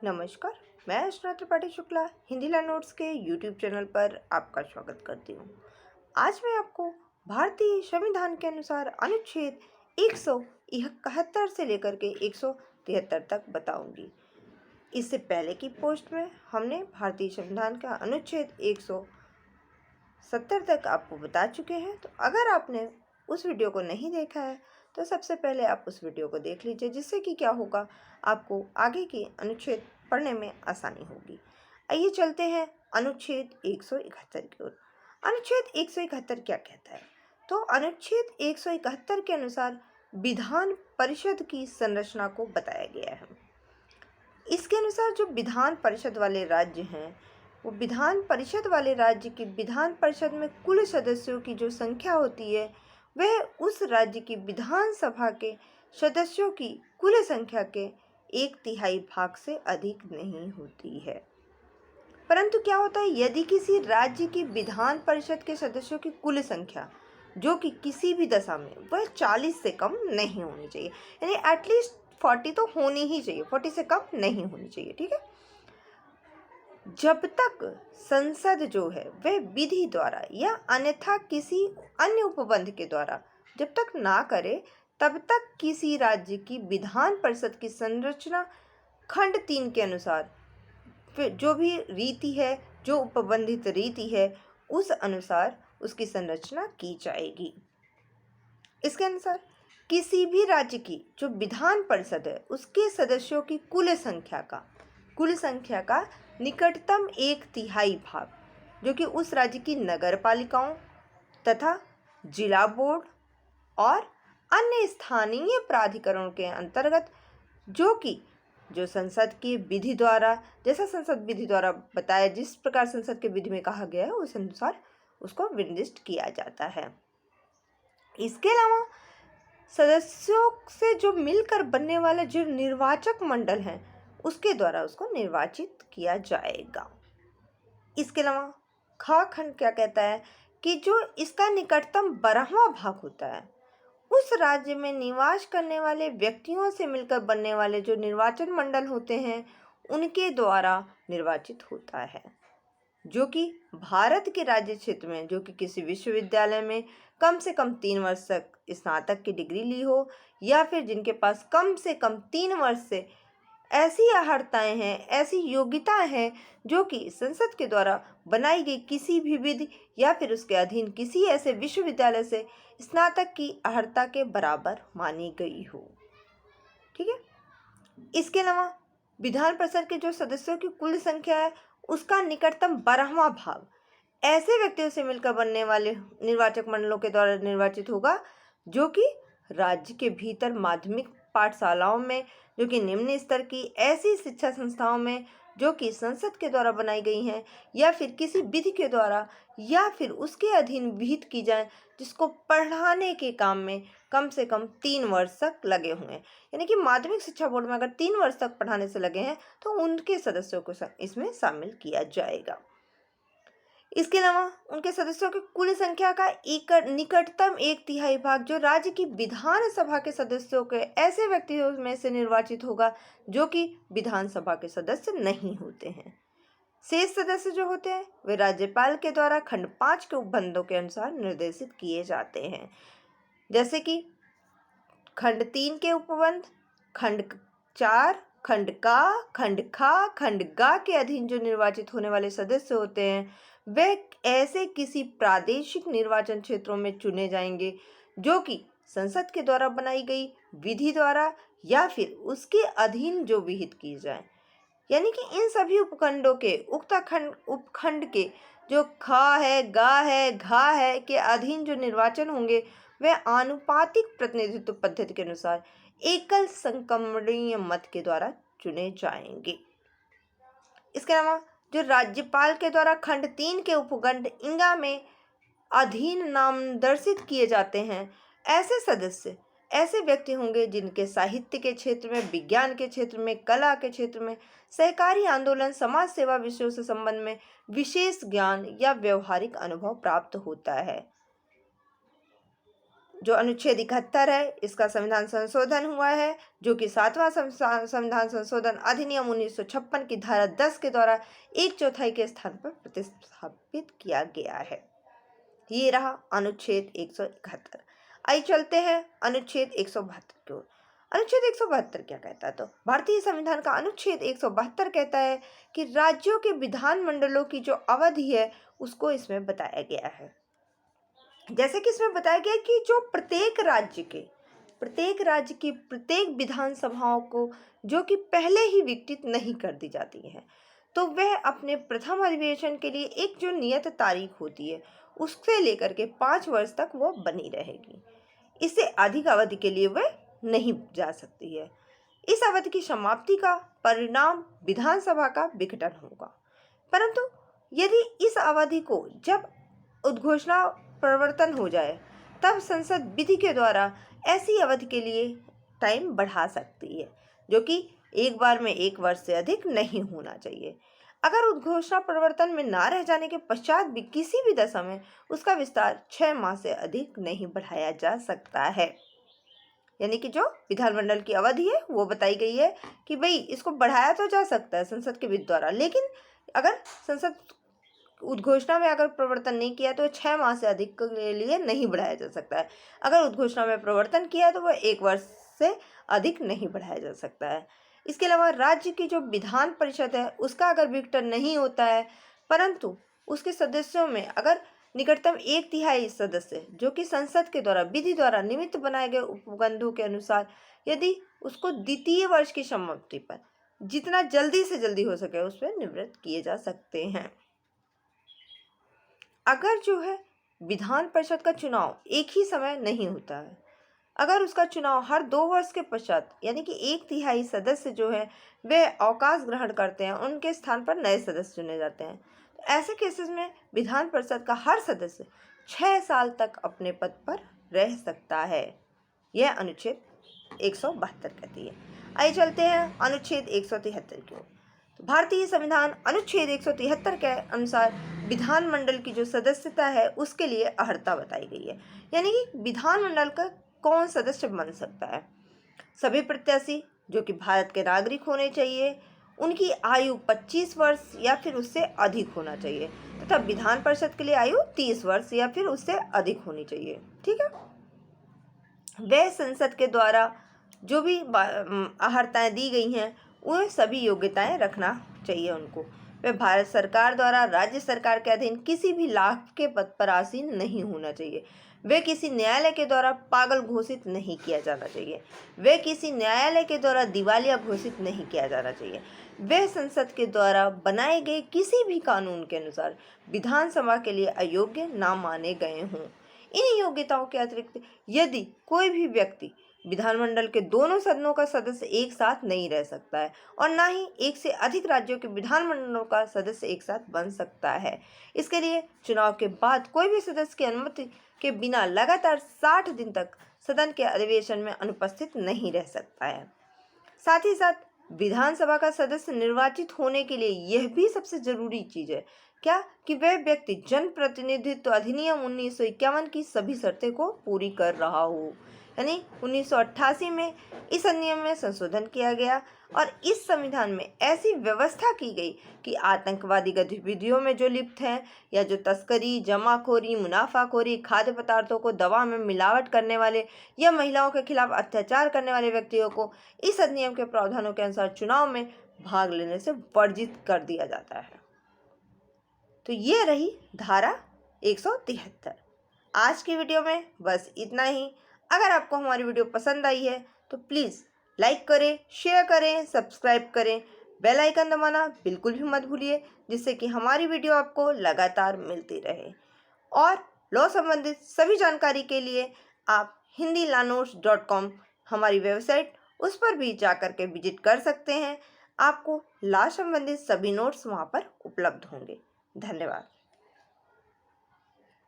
नमस्कार। मैं अर्चना Tripathi Shukla Hindi learn notes के यूट्यूब चैनल पर आपका स्वागत करती हूँ। आज मैं आपको भारतीय संविधान के अनुसार अनुच्छेद 171 से लेकर के 173 तक बताऊंगी। इससे पहले की पोस्ट में हमने भारतीय संविधान का अनुच्छेद 170 तक आपको बता चुके हैं। तो अगर आपने उस वीडियो को नहीं देखा है तो सबसे पहले आप उस वीडियो को देख लीजिए, जिससे कि क्या होगा, आपको आगे के अनुच्छेद पढ़ने में आसानी होगी। आइए चलते हैं अनुच्छेद 171 की ओर। अनुच्छेद 171 क्या कहता है? तो अनुच्छेद 171 के अनुसार विधान परिषद की संरचना को बताया गया है। इसके अनुसार जो विधान परिषद वाले राज्य हैं, वो विधान परिषद वाले राज्य की विधान परिषद में कुल सदस्यों की जो संख्या होती है, वह उस राज्य की विधानसभा के सदस्यों की कुल संख्या के 1/3 भाग से अधिक नहीं होती है। परंतु क्या होता है, यदि किसी राज्य की विधान परिषद के सदस्यों की कुल संख्या जो कि किसी भी दशा में वह 40 से कम नहीं होनी चाहिए, यानी एटलीस्ट 40 तो होनी ही चाहिए, 40 से कम नहीं होनी चाहिए। ठीक है। जब तक संसद जो है वह विधि द्वारा या अन्यथा किसी अन्य उपबंध के द्वारा जब तक ना करे, तब तक किसी राज्य की विधान परिषद की संरचना खंड 3 के अनुसार फिर जो भी रीति है, जो उपबंधित रीति है, उस अनुसार उसकी संरचना की जाएगी। इसके अनुसार किसी भी राज्य की जो विधान परिषद है, उसके सदस्यों की कुल संख्या का निकटतम 1/3 भाग, जो कि उस राज्य की नगर पालिकाओं तथा जिला बोर्ड और अन्य स्थानीय प्राधिकरणों के अंतर्गत, जो संसद की विधि द्वारा, जैसा संसद विधि द्वारा बताया, जिस प्रकार संसद के विधि में कहा गया है, उस अनुसार उसको विनिर्दिष्ट किया जाता है। इसके अलावा सदस्यों से जो मिलकर बनने वाले जो निर्वाचक मंडल हैं, उसके द्वारा उसको निर्वाचित किया जाएगा। इसके अलावा ख खंड क्या कहता है कि जो इसका निकटतम 12वां भाग होता है, उस राज्य में निवास करने वाले व्यक्तियों से मिलकर बनने वाले जो निर्वाचन मंडल होते हैं, उनके द्वारा निर्वाचित होता है। जो कि भारत के राज्य क्षेत्र में, जो कि किसी विश्वविद्यालय में कम से कम 3 वर्ष तक स्नातक की डिग्री ली हो, या फिर जिनके पास कम से कम 3 वर्ष से ऐसी अर्हताएं हैं, ऐसी योग्यताएं हैं, जो कि संसद के द्वारा बनाई गई किसी भी विधि या फिर उसके अधीन किसी ऐसे विश्वविद्यालय से स्नातक की अर्हता के बराबर मानी गई हो। ठीक है। इसके अलावा विधान परिषद के जो सदस्यों की कुल संख्या है, उसका निकटतम 12वां भाग ऐसे व्यक्तियों से मिलकर बनने वाले निर्वाचक मंडलों के द्वारा निर्वाचित होगा, जो कि राज्य के भीतर माध्यमिक पाठशालाओं में, जो कि निम्न स्तर की ऐसी शिक्षा संस्थाओं में जो कि संसद के द्वारा बनाई गई हैं, या फिर किसी विधि के द्वारा या फिर उसके अधीन विहित की जाए, जिसको पढ़ाने के काम में कम से कम 3 वर्ष तक लगे हुए हैं। यानी कि माध्यमिक शिक्षा बोर्ड में अगर 3 वर्ष तक पढ़ाने से लगे हैं, तो उनके सदस्यों को इसमें शामिल किया जाएगा। इसके अलावा उनके सदस्यों की कुल संख्या का निकटतम 1/3 भाग जो राज्य की विधानसभा के सदस्यों के ऐसे व्यक्तियों में से निर्वाचित होगा, जो कि विधानसभा के सदस्य नहीं होते हैं। शेष सदस्य जो होते हैं, वे राज्यपाल के द्वारा खंड 5 के उपबंधों के अनुसार निर्देशित किए जाते हैं। जैसे कि खंड 3 के उपबंध, खंड 4, खंड का, खंड खा, खंड गा के अधीन जो निर्वाचित होने वाले सदस्य होते हैं, वे ऐसे किसी प्रादेशिक निर्वाचन क्षेत्रों में चुने जाएंगे, जो कि संसद के द्वारा बनाई गई विधि द्वारा या फिर उसके अधीन जो विहित की जाए। यानी कि इन सभी उपखंडों के उपखंड के जो ख है, गा है, घा है के अधीन जो निर्वाचन होंगे, वे आनुपातिक प्रतिनिधित्व पद्धति के अनुसार एकल संक्रमणीय मत के द्वारा चुने जाएंगे। इसके अलावा जो राज्यपाल के द्वारा खंड 3 के उपखंड इंगा में अधीन नामदर्शित किए जाते हैं, ऐसे सदस्य ऐसे व्यक्ति होंगे जिनके साहित्य के क्षेत्र में, विज्ञान के क्षेत्र में, कला के क्षेत्र में, सहकारी आंदोलन, समाज सेवा विषयों से संबंध में विशेष ज्ञान या व्यवहारिक अनुभव प्राप्त होता है। जो अनुच्छेद 71 है, इसका संविधान संशोधन हुआ है, जो कि 7वां संविधान संशोधन अधिनियम 1956 की धारा 10 के द्वारा 1/4 के स्थान पर प्रतिस्थापित किया गया है। ये रहा अनुच्छेद 171। आइए चलते हैं अनुच्छेद 172 की ओर। अनुच्छेद 172 क्या कहता है? तो भारतीय संविधान का अनुच्छेद 172 कहता है कि राज्यों के विधानमंडलों की जो अवधि है उसको इसमें बताया गया है। जैसे कि इसमें बताया गया कि जो प्रत्येक राज्य की प्रत्येक विधानसभाओं को जो कि पहले ही विघटित नहीं कर दी जाती है, तो वह अपने प्रथम अधिवेशन के लिए एक जो नियत तारीख होती है उससे लेकर के 5 वर्ष तक वो बनी रहेगी। इससे अधिक अवधि के लिए वह नहीं जा सकती है। इस अवधि की समाप्ति का परिणाम विधानसभा का विघटन होगा। परंतु यदि इस अवधि को जब उद्घोषणा प्रवर्तन हो जाए तब संसद विधि के द्वारा ऐसी अवधि के लिए टाइम बढ़ा सकती है, जो कि एक बार में 1 वर्ष से अधिक नहीं होना चाहिए। अगर उद्घोषणा प्रवर्तन में ना रह जाने के पश्चात भी किसी भी दशा में उसका विस्तार 6 माह से अधिक नहीं बढ़ाया जा सकता है। यानी कि जो विधानमंडल की अवधि है वो बताई गई है कि भाई इसको बढ़ाया तो जा सकता है संसद के विधि द्वारा, लेकिन अगर संसद उद्घोषणा में अगर प्रवर्तन नहीं किया तो 6 माह से अधिक के लिए नहीं बढ़ाया जा सकता है। अगर उद्घोषणा में प्रवर्तन किया तो वह 1 वर्ष से अधिक नहीं बढ़ाया जा सकता है। इसके अलावा राज्य की जो विधान परिषद है उसका अगर विघटन नहीं होता है, परंतु उसके सदस्यों में अगर निकटतम 1/3 सदस्य जो कि संसद के द्वारा विधि द्वारा निमित्त बनाए गए उपबंधों के अनुसार यदि उसको द्वितीय वर्ष की समाप्ति पर जितना जल्दी से जल्दी हो सके उस पर निवृत्त किए जा सकते हैं। अगर जो है विधान परिषद का चुनाव एक ही समय नहीं होता है, अगर उसका चुनाव हर 2 वर्ष के पश्चात यानी कि 1/3 सदस्य जो है वे अवकाश ग्रहण करते हैं, उनके स्थान पर नए सदस्य चुने जाते हैं। तो ऐसे केसेस में विधान परिषद का हर सदस्य 6 साल तक अपने पद पर रह सकता है। यह अनुच्छेद 172 कहती है। आइए चलते हैं अनुच्छेद 173 की ओर। तो भारतीय संविधान अनुच्छेद 173 के अनुसार विधानमंडल की जो सदस्यता है उसके लिए अर्हता बताई गई है। यानी कि विधानमंडल का कौन सदस्य बन सकता है? सभी प्रत्याशी जो कि भारत के नागरिक होने चाहिए, उनकी आयु 25 वर्ष या फिर उससे अधिक होना चाहिए, तथा विधान परिषद के लिए आयु 30 वर्ष या फिर उससे अधिक होनी चाहिए। ठीक है। वह संसद के द्वारा जो भी अर्हताएं दी गई हैं वह सभी योग्यताएं रखना चाहिए उनको। वह भारत सरकार द्वारा राज्य सरकार के अधीन किसी भी लाभ के पद पर आसीन नहीं होना चाहिए। वे किसी न्यायालय के द्वारा पागल घोषित नहीं किया जाना चाहिए। वे किसी न्यायालय के द्वारा दिवालिया घोषित नहीं किया जाना चाहिए। वे संसद के द्वारा बनाए गए किसी भी कानून के अनुसार विधानसभा के लिए अयोग्य ना माने गए हों। इन योग्यताओं के अतिरिक्त यदि कोई भी व्यक्ति विधानमंडल के दोनों सदनों का सदस्य एक साथ नहीं रह सकता है और ना ही एक से अधिक राज्यों के विधानमंडलों का सदस्य एक साथ बन सकता है। इसके लिए चुनाव के बाद कोई भी सदस्य की अनुमति के बिना लगातार 60 दिन तक सदन के अधिवेशन में अनुपस्थित नहीं रह सकता है। साथ ही साथ विधानसभा का सदस्य निर्वाचित होने के लिए यह भी सबसे जरूरी चीज है क्या कि वह व्यक्ति जन प्रतिनिधित्व अधिनियम 1951 की सभी शर्तें को पूरी कर रहा हो। यानी 1988 में इस अधिनियम में संशोधन किया गया और इस संविधान में ऐसी व्यवस्था की गई कि आतंकवादी गतिविधियों में जो लिप्त हैं या जो तस्करी, जमाखोरी, मुनाफाखोरी, खाद्य पदार्थों को दवा में मिलावट करने वाले या महिलाओं के खिलाफ अत्याचार करने वाले व्यक्तियों को इस अधिनियम के प्रावधानों के अनुसार चुनाव में भाग लेने से वर्जित कर दिया जाता है। तो ये रही धारा 173। आज की वीडियो में बस इतना ही। अगर आपको हमारी वीडियो पसंद आई है तो प्लीज़ लाइक करें, शेयर करें, सब्सक्राइब करें, बेल आइकन दबाना बिल्कुल भी मत भूलिए, जिससे कि हमारी वीडियो आपको लगातार मिलती रहे। और लॉ संबंधित सभी जानकारी के लिए आप hindilawnotes.com हमारी वेबसाइट उस पर भी जाकर के विजिट कर सकते हैं। आपको लॉ संबंधित सभी नोट्स वहाँ पर उपलब्ध होंगे। धन्यवाद।